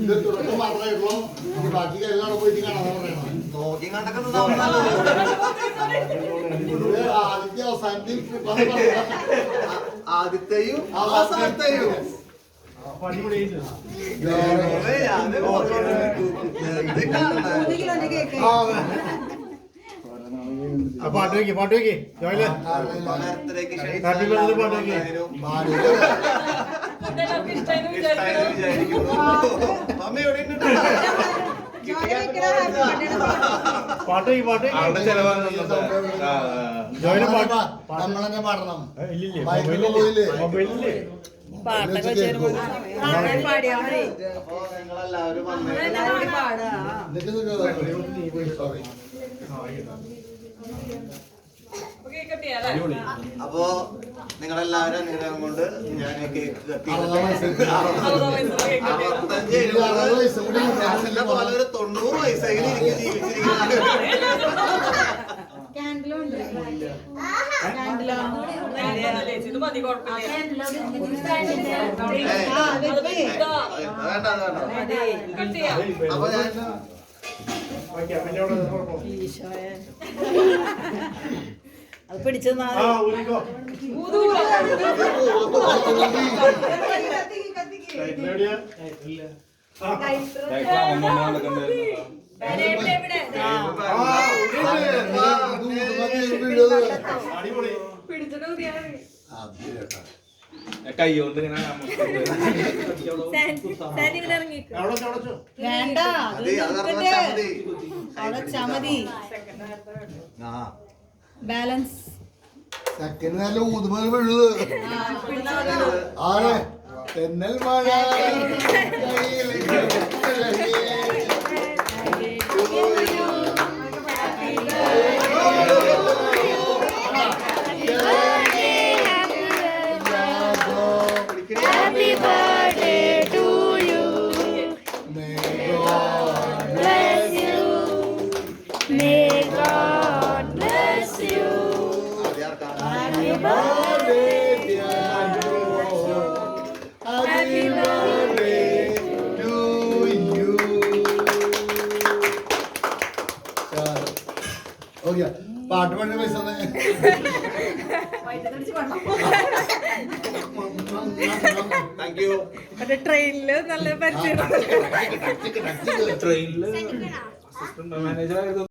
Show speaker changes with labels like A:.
A: ഇത് തുടക്കം മാത്രമേ ഉള്ളൂ. ബാക്കി എല്ലാം പോയിട്ട് കാണാൻ പറയണം.
B: നോക്കി കണ്ടൊക്കെ
A: ആദ്യത്തെ അവസാനത്തിൽ
B: ആദ്യത്തെയും അവസാനത്തെയും
C: പാട്ട് വെക്കി ജോയില് ഹാപ്പി ബർത്ത്ഡേ പാട്ട് വെക്കി പാട്ട് ജോയില്
A: നമ്മളെന്നെ പാടണം.
C: മൊബൈലില്ലേ
D: പാട്ടൊക്കെ പാടിയാ മതി.
B: നിങ്ങളെല്ലാവരും അപ്പോ നിങ്ങളെല്ലാവരും അനുഗ്രഹം കൊണ്ട് ഞാൻ കേക്ക് കത്തി 65 പോലെ ഒരു 90 വയസ്സെങ്കിലും എനിക്ക് ജീവിച്ചിരിക്കുന്ന അപ്പൊ ഞാൻ
D: അത് പിടിച്ചെന്നാ
E: കൈകൊണ്ട് ഇങ്ങനെ
D: വേണ്ട ചമതി ബാലൻസ്
A: സെക്കൻഡ് നല്ല ഊതുമൽ വീഴുത്. ആരെ തെന്നൽ മഴ പാട്ട് പാടിയ പൈസ
B: താങ്ക് യു.
D: ട്രെയിനില് നല്ല പരിചയം
E: ട്രെയിനില് മാനേജർ